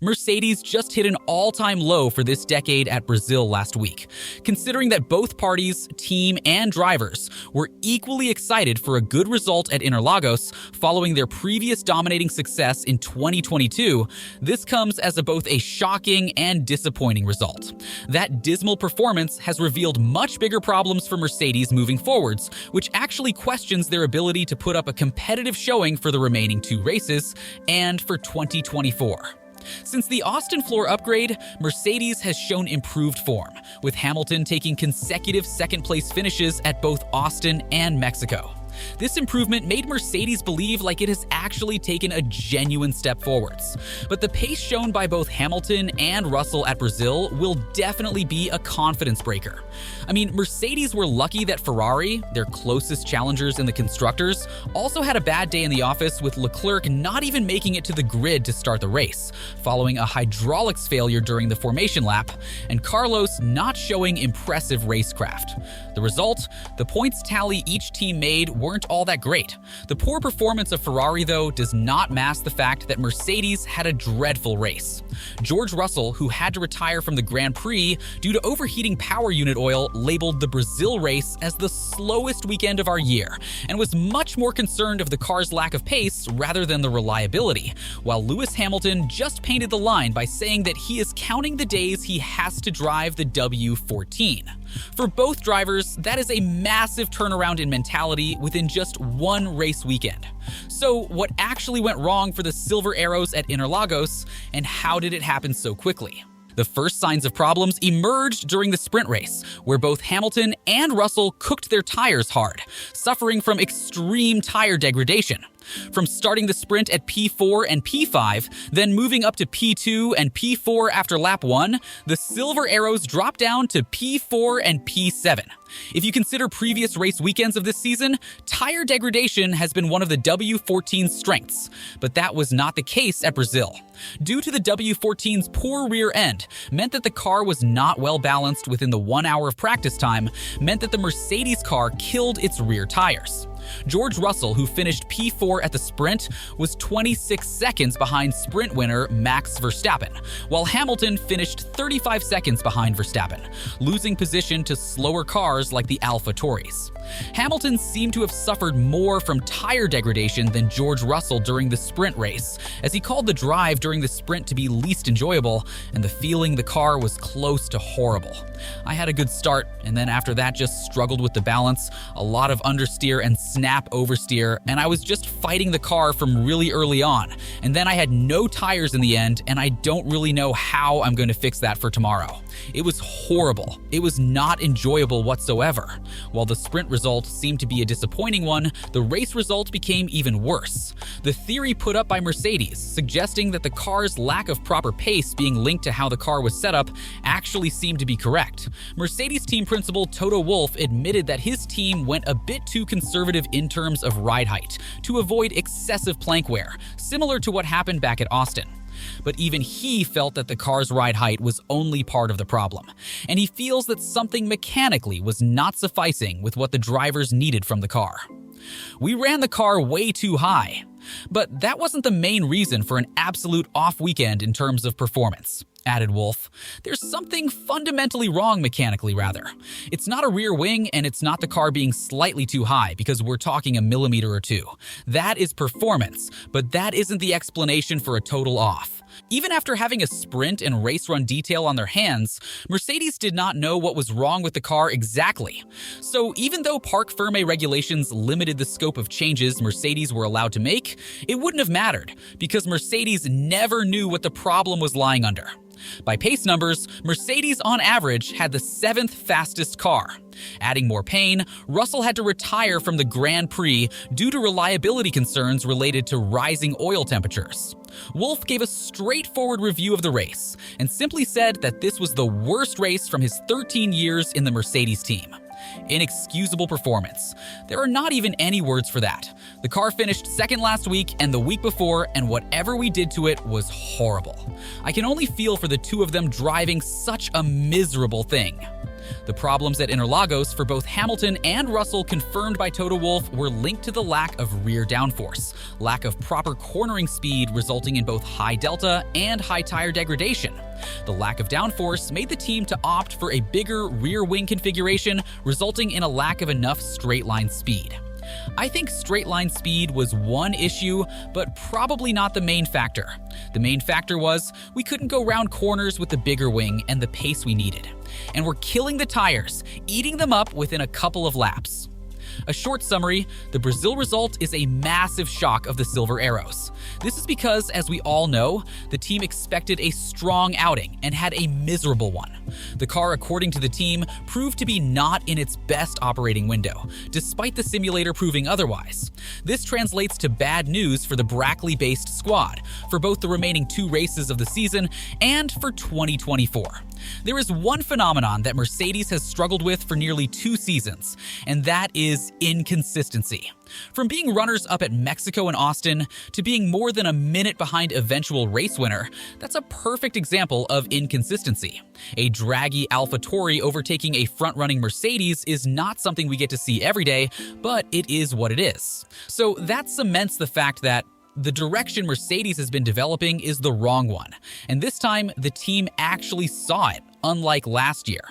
Mercedes just hit an all-time low for this decade at Brazil last week, considering that both parties, team, and drivers were equally excited for a good result at Interlagos following their previous dominating success in 2022. This comes as both a shocking and disappointing result. That dismal performance has revealed much bigger problems for Mercedes moving forwards, which actually questions their ability to put up a competitive showing for the remaining two races and for 2024. Since the Austin floor upgrade, Mercedes has shown improved form, with Hamilton taking consecutive second-place finishes at both Austin and Mexico. This improvement made Mercedes believe like it has actually taken a genuine step forwards. But the pace shown by both Hamilton and Russell at Brazil will definitely be a confidence breaker. I mean, Mercedes were lucky that Ferrari, their closest challengers in the constructors, also had a bad day in the office, with Leclerc not even making it to the grid to start the race, following a hydraulics failure during the formation lap, and Carlos not showing impressive racecraft. The result? The points tally each team made weren't all that great. The poor performance of Ferrari, though, does not mask the fact that Mercedes had a dreadful race. George Russell, who had to retire from the Grand Prix due to overheating power unit oil, labeled the Brazil race as the slowest weekend of our year, and was much more concerned of the car's lack of pace rather than the reliability, while Lewis Hamilton just painted the line by saying that he is counting the days he has to drive the W14. For both drivers, that is a massive turnaround in mentality within just one race weekend. So what actually went wrong for the Silver Arrows at Interlagos, and how did it happen so quickly? The first signs of problems emerged during the sprint race, where both Hamilton and Russell cooked their tires hard, suffering from extreme tire degradation. From starting the sprint at P4 and P5, then moving up to P2 and P4 after lap 1, the Silver Arrows dropped down to P4 and P7. If you consider previous race weekends of this season, tire degradation has been one of the W14's strengths, but that was not the case at Brazil. Due to the W14's poor rear end, meant that the car was not well balanced within the 1 hour of practice time, meant that the Mercedes car killed its rear tires. George Russell, who finished P4 at the sprint, was 26 seconds behind sprint winner Max Verstappen, while Hamilton finished 35 seconds behind Verstappen, losing position to slower cars like the AlphaTauris. Hamilton seemed to have suffered more from tire degradation than George Russell during the sprint race, as he called the drive during the sprint to be least enjoyable, and the feeling the car was close to horrible. I had a good start, and then after that just struggled with the balance, a lot of understeer and snap oversteer, and I was just fighting the car from really early on. And then I had no tires in the end, and I don't really know how I'm going to fix that for tomorrow. It was horrible. It was not enjoyable whatsoever. While the sprint result seemed to be a disappointing one, the race result became even worse. The theory put up by Mercedes, suggesting that the car's lack of proper pace being linked to how the car was set up, actually seemed to be correct. Mercedes team principal Toto Wolff admitted that his team went a bit too conservative in terms of ride height to avoid excessive plank wear, similar to what happened back at Austin. But even he felt that the car's ride height was only part of the problem, and he feels that something mechanically was not sufficing with what the drivers needed from the car. We ran the car way too high, but that wasn't the main reason for an absolute off weekend in terms of performance, added Wolff. There's something fundamentally wrong mechanically, rather. It's not a rear wing, and it's not the car being slightly too high, because we're talking a millimeter or two. That is performance, but that isn't the explanation for a total off. Even after having a sprint and race run detail on their hands, Mercedes did not know what was wrong with the car exactly. So even though Parc Fermé regulations limited the scope of changes Mercedes were allowed to make, it wouldn't have mattered, because Mercedes never knew what the problem was lying under. By pace numbers, Mercedes on average had the 7th fastest car. Adding more pain, Russell had to retire from the Grand Prix due to reliability concerns related to rising oil temperatures. Wolff gave a straightforward review of the race and simply said that this was the worst race from his 13 years in the Mercedes team. Inexcusable performance. There are not even any words for that. The car finished second last week and the week before, and whatever we did to it was horrible. I can only feel for the two of them driving such a miserable thing. The problems at Interlagos for both Hamilton and Russell, confirmed by Toto Wolff, were linked to the lack of rear downforce, lack of proper cornering speed resulting in both high delta and high tire degradation. The lack of downforce made the team to opt for a bigger rear wing configuration, resulting in a lack of enough straight line speed. I think straight line speed was one issue, but probably not the main factor. The main factor was we couldn't go round corners with the bigger wing and the pace we needed. And we're killing the tires, eating them up within a couple of laps. A short summary, the Brazil result is a massive shock of the Silver Arrows. This is because, as we all know, the team expected a strong outing and had a miserable one. The car, according to the team, proved to be not in its best operating window, despite the simulator proving otherwise. This translates to bad news for the Brackley-based squad, for both the remaining 2 races of the season and for 2024. There is one phenomenon that Mercedes has struggled with for nearly 2 seasons, and that is inconsistency. From being runners-up at Mexico and Austin to being more than a minute behind eventual race winner, that's a perfect example of inconsistency. A draggy AlphaTauri overtaking a front-running Mercedes is not something we get to see every day, but it is what it is. So that cements the fact that the direction Mercedes has been developing is the wrong one, and this time the team actually saw it, unlike last year.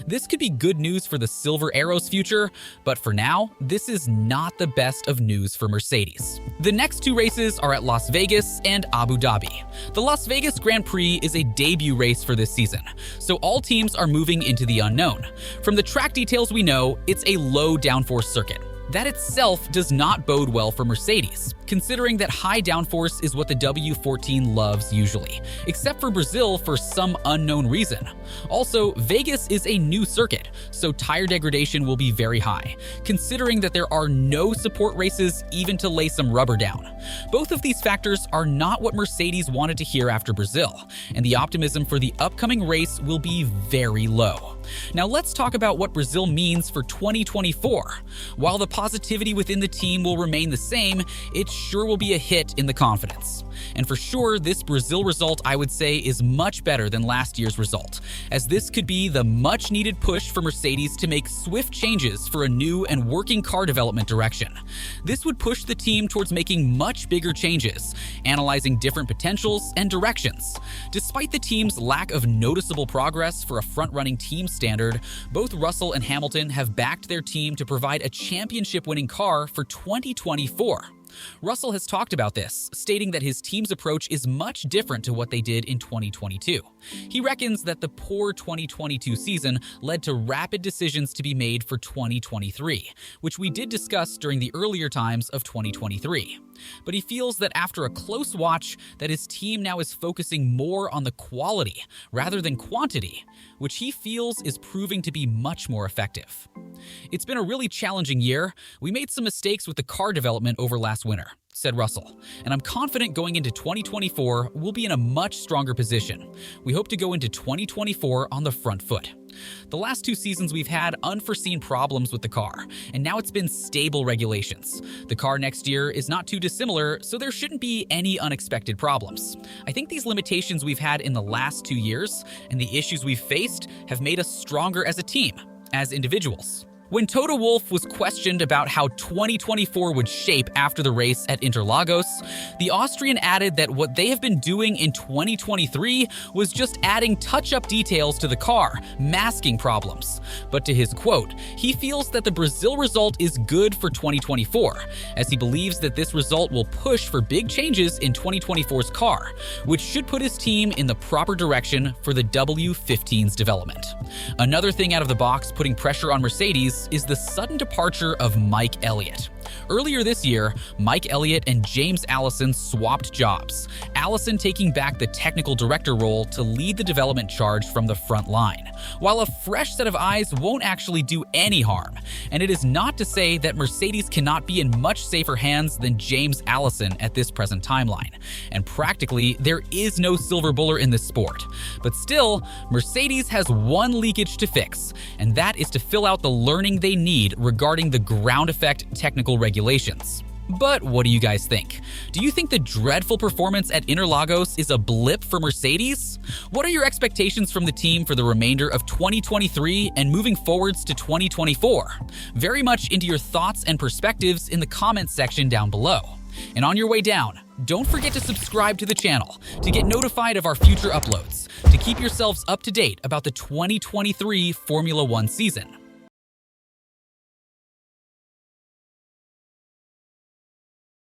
This could be good news for the Silver Arrows' future, but for now, this is not the best of news for Mercedes. The next 2 races are at Las Vegas and Abu Dhabi. The Las Vegas Grand Prix is a debut race for this season, so all teams are moving into the unknown. From the track details we know, it's a low downforce circuit. That itself does not bode well for Mercedes, considering that high downforce is what the W14 loves usually, except for Brazil for some unknown reason. Also, Vegas is a new circuit, so tire degradation will be very high, considering that there are no support races even to lay some rubber down. Both of these factors are not what Mercedes wanted to hear after Brazil, and the optimism for the upcoming race will be very low. Now let's talk about what Brazil means for 2024. While the positivity within the team will remain the same, it sure will be a hit in the confidence. And for sure, this Brazil result, I would say, is much better than last year's result, as this could be the much-needed push for Mercedes to make swift changes for a new and working car development direction. This would push the team towards making much bigger changes, analyzing different potentials and directions. Despite the team's lack of noticeable progress for a front-running team standard, both Russell and Hamilton have backed their team to provide a championship-winning car for 2024. Russell has talked about this, stating that his team's approach is much different to what they did in 2022. He reckons that the poor 2022 season led to rapid decisions to be made for 2023, which we did discuss during the earlier times of 2023. But he feels that after a close watch, that his team now is focusing more on the quality rather than quantity, which he feels is proving to be much more effective. It's been a really challenging year. We made some mistakes with the car development over last winter, said Russell, and I'm confident going into 2024 we'll be in a much stronger position. We hope to go into 2024 on the front foot. The last 2 seasons we've had unforeseen problems with the car, and now it's been stable regulations. The car next year is not too dissimilar, so there shouldn't be any unexpected problems. I think these limitations we've had in the last 2 years and the issues we've faced have made us stronger as a team, as individuals. When Toto Wolff was questioned about how 2024 would shape after the race at Interlagos, the Austrian added that what they have been doing in 2023 was just adding touch-up details to the car, masking problems. But to his quote, he feels that the Brazil result is good for 2024, as he believes that this result will push for big changes in 2024's car, which should put his team in the proper direction for the W15's development. Another thing out of the box putting pressure on Mercedes is the sudden departure of Mike Elliott. Earlier this year, Mike Elliott and James Allison swapped jobs, Allison taking back the technical director role to lead the development charge from the front line. While a fresh set of eyes won't actually do any harm, and it is not to say that Mercedes cannot be in much safer hands than James Allison at this present timeline, and practically there is no silver bullet in this sport. But still, Mercedes has one leakage to fix, and that is to fill out the learning they need regarding the ground effect technical regulations. But what do you guys think? Do you think the dreadful performance at Interlagos is a blip for Mercedes? What are your expectations from the team for the remainder of 2023 and moving forwards to 2024? Very much into your thoughts and perspectives in the comments section down below. And on your way down, don't forget to subscribe to the channel to get notified of our future uploads, to keep yourselves up to date about the 2023 Formula One season.